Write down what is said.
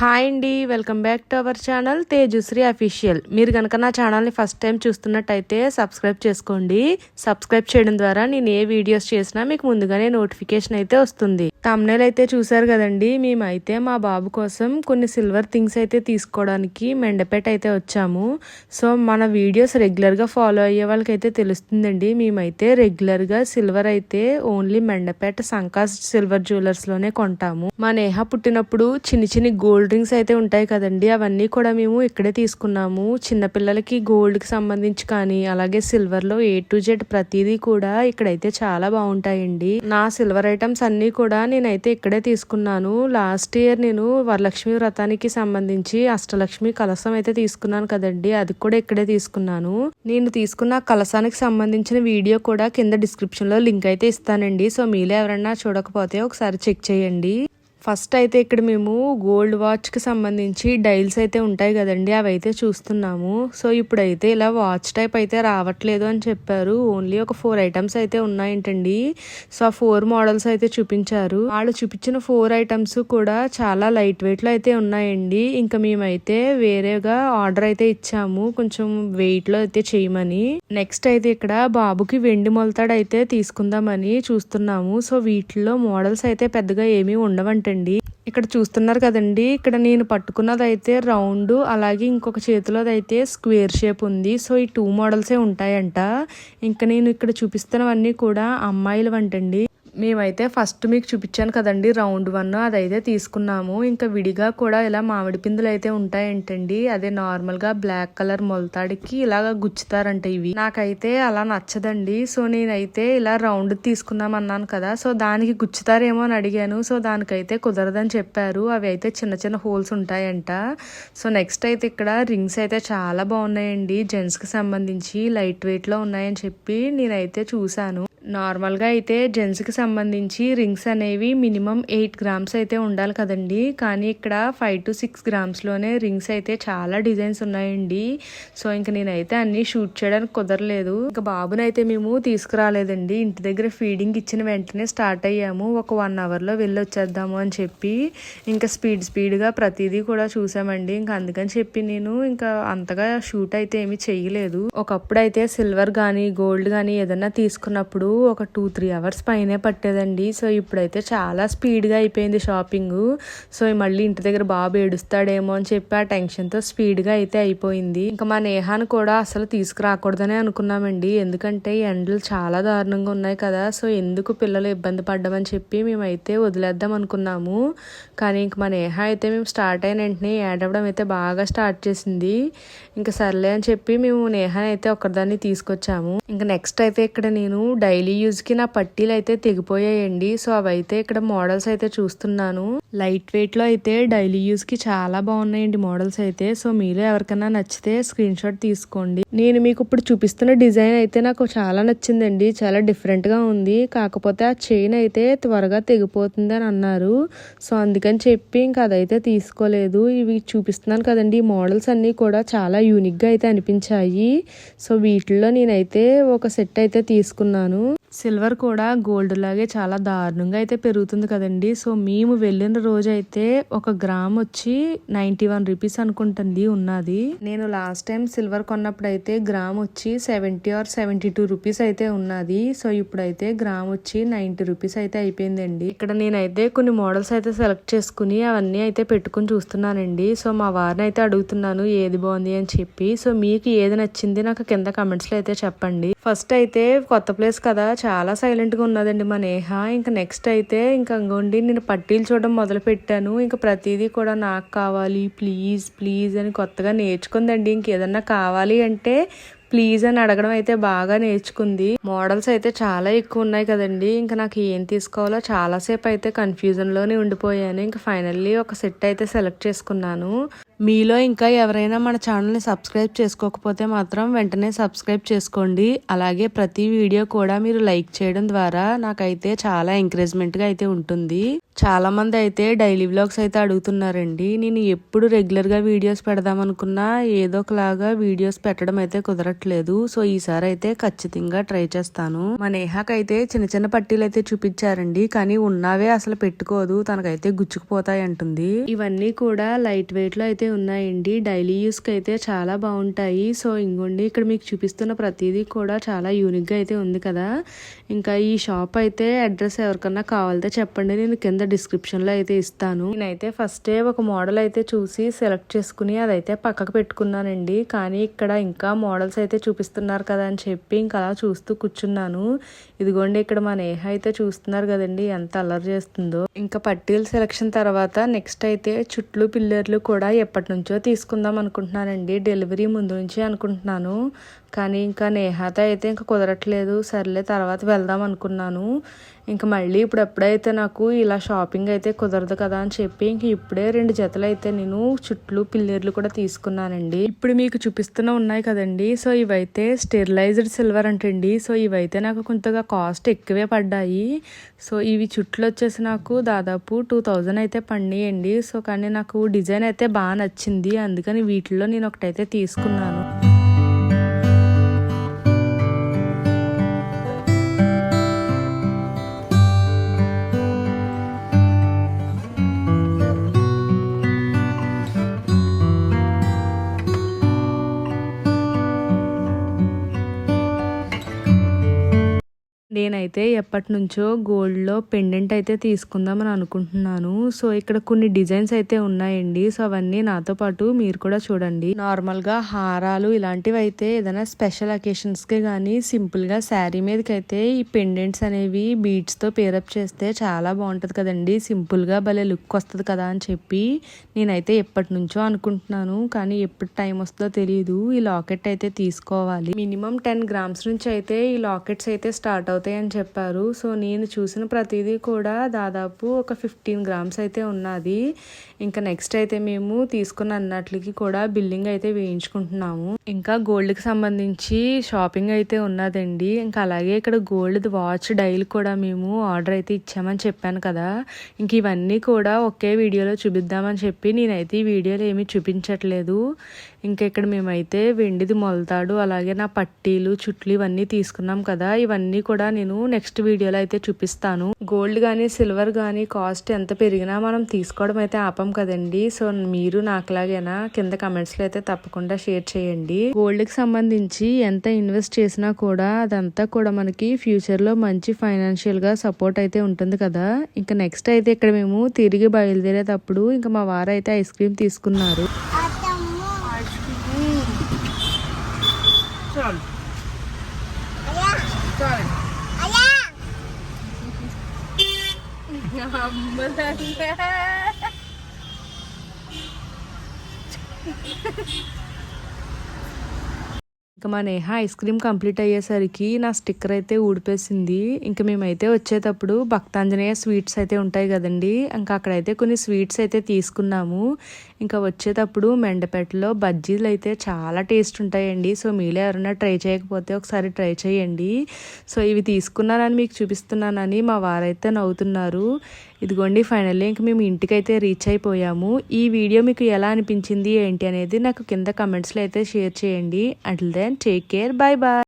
Hi అండి, welcome back to our channel Tejasri official. మీరు కనుక నా ఛానల్ని ఫస్ట్ టైం చూస్తున్నట్టయితే సబ్స్క్రైబ్ చేసుకోండి. సబ్స్క్రైబ్ చేయడం ద్వారా నేను ఏ వీడియోస్ చేసినా మీకు ముందుగానే నోటిఫికేషన్ అయితే వస్తుంది. థంబ్నెయిల్ అయితే చూసారు కదండి. మేమైతే మా బాబు కోసం కొన్ని సిల్వర్ థింగ్స్ అయితే తీసుకోవడానికి మెండపేట అయితే వచ్చాము. సో మన వీడియోస్ రెగ్యులర్గా ఫాలో అయ్యే వాళ్ళకైతే తెలుస్తుందండి. మేమైతే రెగ్యులర్గా సిల్వర్ అయితే ఓన్లీ మెండపేట సంకాస్ సిల్వర్ జ్యువెలర్స్లోనే కొంటాము. మా నేహ పుట్టినప్పుడు చిన్ని గోల్డ్ డ్రింక్స్ అయితే ఉంటాయి కదండి, అవన్నీ కూడా మేము ఇక్కడే తీసుకున్నాము. చిన్నపిల్లలకి గోల్డ్ కి సంబంధించి కానీ అలాగే సిల్వర్ లో A to Z ప్రతిదీ కూడా ఇక్కడైతే చాలా బాగుంటాయండి. నా సిల్వర్ ఐటమ్స్ అన్ని కూడా నేనైతే ఇక్కడే తీసుకున్నాను. లాస్ట్ ఇయర్ నేను వరలక్ష్మి వ్రతానికి సంబంధించి అష్టలక్ష్మి కలశం అయితే తీసుకున్నాను కదండి, అది కూడా ఇక్కడే తీసుకున్నాను. నేను తీసుకున్న కలశానికి సంబంధించిన వీడియో కూడా కింద డిస్క్రిప్షన్ లో లింక్ అయితే ఇస్తానండి. సో మీలో ఎవరైనా చూడకపోతే ఒకసారి చెక్ చేయండి. ఫస్ట్ అయితే ఇక్కడ మేము గోల్డ్ వాచ్ కి సంబంధించి డైల్స్ అయితే ఉంటాయి కదండి, అవి అయితే చూస్తున్నాము. సో ఇప్పుడైతే ఇలా వాచ్ టైప్ అయితే రావట్లేదు అని చెప్పారు. ఓన్లీ ఒక 4 ఐటమ్స్ అయితే ఉన్నాయంటండి. సో ఆ 4 మోడల్స్ అయితే చూపించారు. వాళ్ళు చూపించిన 4 ఐటమ్స్ కూడా చాలా లైట్ వెయిట్ లో అయితే ఉన్నాయండి. ఇంకా మేమైతే వేరేగా ఆర్డర్ అయితే ఇచ్చాము, కొంచెం వెయిట్ లో అయితే చేయమని. నెక్స్ట్ అయితే ఇక్కడ బాబుకి వెండి మొలతాడు అయితే తీసుకుందామని చూస్తున్నాము. సో వీటిలో మోడల్స్ అయితే పెద్దగా ఏమీ ఉండవంట. ఇక్కడ చూస్తున్నారు కదండి, ఇక్కడ నేను పట్టుకున్నది అయితే రౌండ్, అలాగే ఇంకొక చేతిలోది అయితే స్క్వేర్ షేప్ ఉంది. సో ఈ 2 మోడల్సే ఉంటాయంట. ఇంకా నేను ఇక్కడ చూపిస్తున్నవన్నీ కూడా అమ్మాయిలు వంటండి. మేమైతే ఫస్ట్ మీకు చూపించాను కదండి రౌండ్ 1, అదైతే తీసుకున్నాము. ఇంకా విడిగా కూడా ఇలా మామిడి పిందులు అయితే ఉంటాయంటండి. అదే నార్మల్ గా బ్లాక్ కలర్ మొలతాడికి ఇలాగా గుచ్చుతారంట. ఇవి నాకైతే అలా నచ్చదండి. సో నేనైతే ఇలా రౌండ్ తీసుకున్నాం అన్నాను కదా, సో దానికి గుచ్చుతారేమో అని అడిగాను. సో దానికైతే కుదరదని చెప్పారు. అవి అయితే చిన్న హోల్స్ ఉంటాయంట. సో నెక్స్ట్ అయితే ఇక్కడ రింగ్స్ అయితే చాలా బాగున్నాయండి, జెంట్స్ కి సంబంధించి లైట్ వెయిట్ లో ఉన్నాయని చెప్పి నేనైతే చూసాను. నార్మల్ గా అయితే జెంట్స్ కి సంబంధించి రింగ్స్ అనేవి మినిమం 8 గ్రామ్స్ అయితే ఉండాలి కదండి, కానీ ఇక్కడ 5 to 6 గ్రామ్స్ లోనే రింగ్స్ అయితే చాలా డిజైన్స్ ఉన్నాయండి. సో ఇంకా నేనైతే అన్ని షూట్ చేయడానికి కుదరలేదు. ఇంకా బాబునైతే మేము తీసుకురాలేదండి, ఇంటి దగ్గర ఫీడింగ్ ఇచ్చిన వెంటనే స్టార్ట్ అయ్యాము. ఒక 1 hour లో వెళ్ళి వచ్చేద్దాము అని చెప్పి ఇంకా స్పీడ్ గా ప్రతిదీ కూడా చూసామండి. ఇంకా అందుకని చెప్పి నేను ఇంకా అంతగా షూట్ అయితే ఏమి చెయ్యలేదు. ఒకప్పుడు అయితే సిల్వర్ గానీ గోల్డ్ గానీ ఏదన్నా తీసుకున్నప్పుడు ఒక 2-3 hours పైనే పట్టేదండి. సో ఇప్పుడైతే చాలా స్పీడ్ గా అయిపోయింది షాపింగ్. సో మళ్ళీ ఇంటి దగ్గర బాబు ఏడుస్తాడేమో అని చెప్పి ఆ టెన్షన్ తో స్పీడ్ గా అయితే అయిపోయింది. ఇంకా మా నేహాను కూడా అసలు తీసుకురాకూడదనే అనుకున్నామండి, ఎందుకంటే ఎండలు చాలా దారుణంగా ఉన్నాయి కదా. సో ఎందుకు పిల్లలు ఇబ్బంది పడ్డామని చెప్పి మేమైతే వదిలేద్దాం అనుకున్నాము. కానీ ఇంక మా నేహ అయితే మేము స్టార్ట్ అయిన వెంటనే ఏడవడం అయితే బాగా స్టార్ట్ చేసింది. ఇంకా సర్లే అని చెప్పి మేము నేహాని అయితే ఒకరిదాన్ని తీసుకొచ్చాము. ఇంకా నెక్స్ట్ అయితే ఇక్కడ నేను డైలీ యూజ్ కి నా పట్టీలు అయితే తెగిపోయాయండి. సో అవైతే ఇక్కడ మోడల్స్ అయితే చూస్తున్నాను. లైట్ వెయిట్ లో అయితే డైలీ యూజ్ కి చాలా బాగున్నాయండి మోడల్స్ అయితే. సో మీలో ఎవరికైనా నచ్చితే స్క్రీన్ షాట్ తీసుకోండి. నేను మీకు ఇప్పుడు చూపిస్తున్న డిజైన్ అయితే నాకు చాలా నచ్చిందండి, చాలా డిఫరెంట్ గా ఉంది. కాకపోతే ఆ చైన్ అయితే త్వరగా తెగిపోతుంది అని అన్నారు. సో అందుకని చెప్పి ఇంకా అదైతే తీసుకోలేదు. ఇవి చూపిస్తున్నాను కదండి, ఈ మోడల్స్ అన్ని కూడా చాలా యూనిక్ గా అయితే అనిపించాయి. సో వీటిల్లో నేనైతే ఒక సెట్ అయితే తీసుకున్నాను. సిల్వర్ కూడా గోల్డ్ లాగే చాలా దారుణంగా అయితే పెరుగుతుంది కదండి. సో మేము వెళ్ళిన రోజు అయితే 1 గ్రామ్ వచ్చి 91 రూపీస్ అనుకుంటుంది ఉన్నది. నేను లాస్ట్ టైం సిల్వర్ కొన్నప్పుడు అయితే గ్రామ్ వచ్చి 70 or 72 రూపీస్ అయితే ఉన్నది. సో ఇప్పుడైతే గ్రామ్ వచ్చి 90 రూపీస్ అయితే అయిపోయిందండి. ఇక్కడ నేనైతే కొన్ని మోడల్స్ అయితే సెలెక్ట్ చేసుకుని అవన్నీ అయితే పెట్టుకుని చూస్తున్నానండి. సో మా వారిని అయితే అడుగుతున్నాను ఏది బాగుంది అని చెప్పి. సో మీకు ఏది నచ్చింది నాకు కింద కమెంట్స్ లో అయితే చెప్పండి. ఫస్ట్ అయితే కొత్త ప్లేస్ కదా, చాలా సైలెంట్ గా ఉన్నదండి మా నేహ. ఇంకా నెక్స్ట్ అయితే ఇంకా అంగోండి నేను పట్టీలు చూడడం మొదలు పెట్టాను. ఇంకా ప్రతిదీ కూడా నాకు కావాలి ప్లీజ్ అని కొత్తగా నేర్చుకుందండి. ఇంకేదన్నా కావాలి అంటే ప్లీజ్ అని అడగడం అయితే బాగా నేర్చుకుంది. మోడల్స్ అయితే చాలా ఎక్కువ ఉన్నాయి కదండి, ఇంకా నాకు ఏం తీసుకోవాలో చాలాసేపు అయితే కన్ఫ్యూజన్ లోనే ఉండిపోయాను. ఇంకా ఫైనల్లీ ఒక సెట్ అయితే సెలెక్ట్ చేసుకున్నాను. మీలో ఇంకా ఎవరైనా మన ఛానల్ని సబ్స్క్రైబ్ చేసుకోకపోతే మాత్రం వెంటనే సబ్స్క్రైబ్ చేసుకోండి. అలాగే ప్రతి వీడియో కూడా మీరు లైక్ చేయడం ద్వారా నాకైతే చాలా ఎంకరేజ్మెంట్గా అయితే ఉంటుంది. చాలా మంది అయితే డైలీ వ్లాగ్స్ అయితే అడుగుతున్నారండి. నేను ఎప్పుడు రెగ్యులర్గా వీడియోస్ పెడదాం అనుకున్నా ఏదో ఒకలాగా వీడియోస్ పెట్టడం అయితే కుదరట్లేదు. సో ఈసారి అయితే ఖచ్చితంగా ట్రై చేస్తాను. మా నేహాకైతే చిన్న చిన్న పట్టీలు అయితే చూపించారండి, కానీ ఉన్నవే అసలు పెట్టుకోదు, తనకైతే గుచ్చుకుపోతాయి అంటుంది. ఇవన్నీ కూడా లైట్ వెయిట్ లో అయితే ఉన్నాయండి, డైలీ యూస్ కి అయితే చాలా బాగుంటాయి. సో ఇంకోండి ఇక్కడ మీకు చూపిస్తున్న ప్రతిదీ కూడా చాలా యూనిక్ గా అయితే ఉంది కదా. ఇంకా ఈ షాప్ అయితే అడ్రస్ ఎవరికన్నా కావాలితే చెప్పండి, నేను కింద డిస్క్రిప్షన్ లో అయితే ఇస్తాను. నేనైతే ఫస్ట్ ఒక మోడల్ అయితే చూసి సెలెక్ట్ చేసుకుని అదైతే పక్కకు పెట్టుకున్నానండి. కానీ ఇక్కడ ఇంకా మోడల్స్ అయితే చూపిస్తున్నారు కదా అని చెప్పి ఇంకా అలా చూస్తూ కూర్చున్నాను. ఇదిగోండి ఇక్కడ మా నేహ అయితే చూస్తున్నారు కదండి ఎంత అల్లరి చేస్తుందో. ఇంకా పట్టీల సెలక్షన్ తర్వాత నెక్స్ట్ అయితే చుట్లు పిల్లర్లు కూడా ఎప్పటి నుంచో తీసుకుందాం అనుకుంటున్నానండి, డెలివరీ ముందు నుంచి అనుకుంటున్నాను. కానీ ఇంకా నేహాతో అయితే ఇంకా కుదరట్లేదు. సర్లే తర్వాత వెళ్దాం అనుకున్నాను. ఇంకా మళ్ళీ ఇప్పుడు ఎప్పుడైతే నాకు ఇలా షాపింగ్ అయితే కుదరదు కదా అని చెప్పి ఇంక ఇప్పుడే 2 జతలు అయితే నేను చుట్లు పిల్లర్లు కూడా తీసుకున్నానండి. ఇప్పుడు మీకు చూపిస్తున్న ఉన్నాయి కదండి, సో ఇవైతే స్టెరిలైజ్డ్ సిల్వర్ అంటండి. సో ఇవైతే నాకు కొంతగా కాస్ట్ ఎక్కువే పడ్డాయి. సో ఇవి చుట్లు వచ్చేసి నాకు దాదాపు 2000 అయితే పడినాయండి. సో కానీ నాకు డిజైన్ అయితే బాగా నచ్చింది, అందుకని వీటిలో నేను ఒకటైతే తీసుకున్నాను. నేనైతే ఎప్పటి నుంచో గోల్డ్లో పెండెంట్ అయితే తీసుకుందామని అనుకుంటున్నాను. సో ఇక్కడ కొన్ని డిజైన్స్ అయితే ఉన్నాయండి. సో అవన్నీ నాతో పాటు మీరు కూడా చూడండి. నార్మల్గా హారాలు ఇలాంటివి అయితే ఏదైనా స్పెషల్ అకేషన్స్కి కానీ సింపుల్గా శారీ మీదకైతే ఈ పెండెంట్స్ అనేవి బీడ్స్తో పేరప్ చేస్తే చాలా బాగుంటుంది కదండి, సింపుల్గా భలే లుక్ వస్తుంది కదా అని చెప్పి నేనైతే ఎప్పటి నుంచో అనుకుంటున్నాను. కానీ ఎప్పుడు టైం వస్తుందో తెలియదు. ఈ లాకెట్ అయితే తీసుకోవాలి. మినిమం 10 గ్రామ్స్ నుంచి అయితే ఈ లాకెట్స్ అయితే స్టార్ట్ అవుతాయి అని చెప్పారు. సో నేను చూసిన ప్రతిదీ కూడా దాదాపు ఒక 15 గ్రామ్స్ అయితే ఉన్నది. ఇంకా నెక్స్ట్ అయితే మేము తీసుకున్న అన్నట్లకి కూడా బిల్లింగ్ అయితే వేయించుకుంటున్నాము. ఇంకా గోల్డ్కి సంబంధించి షాపింగ్ అయితే ఉన్నదండి. ఇంకా అలాగే ఇక్కడ గోల్డ్ వాచ్ డైల్ కూడా మేము ఆర్డర్ అయితే ఇచ్చామని చెప్పాను కదా. ఇంక ఇవన్నీ కూడా ఒకే వీడియోలో చూపిద్దామని చెప్పి నేనైతే ఈ వీడియోలో ఏమీ చూపించట్లేదు. ఇంకా ఇక్కడ మేమైతే వెండిది మొలతాడు అలాగే నా పట్టీలు చుట్లు ఇవన్నీ తీసుకున్నాం కదా. ఇవన్నీ కూడా నేను నెక్స్ట్ వీడియోలో అయితే చూపిస్తాను. గోల్డ్ కానీ సిల్వర్ కానీ కాస్ట్ ఎంత పెరిగినా మనం తీసుకోవడం అయితే ఆపం కదండి. సో మీరు నాకులాగైనా కింద కమెంట్స్ లో అయితే తప్పకుండా షేర్ చేయండి. గోల్డ్ కి సంబంధించి ఎంత ఇన్వెస్ట్ చేసినా కూడా అదంతా కూడా మనకి ఫ్యూచర్ లో మంచి ఫైనాన్షియల్ గా సపోర్ట్ అయితే ఉంటుంది కదా. ఇంకా నెక్స్ట్ అయితే ఇక్కడ మేము తిరిగి బయలుదేరేటప్పుడు ఇంకా మా వారు అయితే ఐస్ క్రీమ్ తీసుకున్నారు. ఇంకా మా నేహ ఐస్ క్రీమ్ కంప్లీట్ అయ్యేసరికి నా స్టిక్కర్ అయితే ఊడిపేసింది. ఇంకా మేమైతే వచ్చేటప్పుడు భక్తాంజనేయ స్వీట్స్ అయితే ఉంటాయి కదండి, ఇంకా అక్కడైతే కొన్ని స్వీట్స్ అయితే తీసుకున్నాము. ఇంకా వచ్చేటప్పుడు మెండపేటలో బజ్జీలు అయితే చాలా టేస్ట్ ఉంటాయండి. సో మీలో ఎవరైనా ట్రై చేయకపోతే ఒకసారి ట్రై చేయండి. సో ఇవి తీసుకున్నానని మీకు చూపిస్తున్నానని మా వారైతే నవ్వుతున్నారు. ఇదిగోండి ఫైనల్లీ ఇంక మేము ఇంటికైతే రీచ్ అయిపోయాము. ఈ వీడియో మీకు ఎలా అనిపించింది ఏంటి అనేది నాకు కింద కమెంట్స్లో అయితే షేర్ చేయండి. Until then take care, bye bye.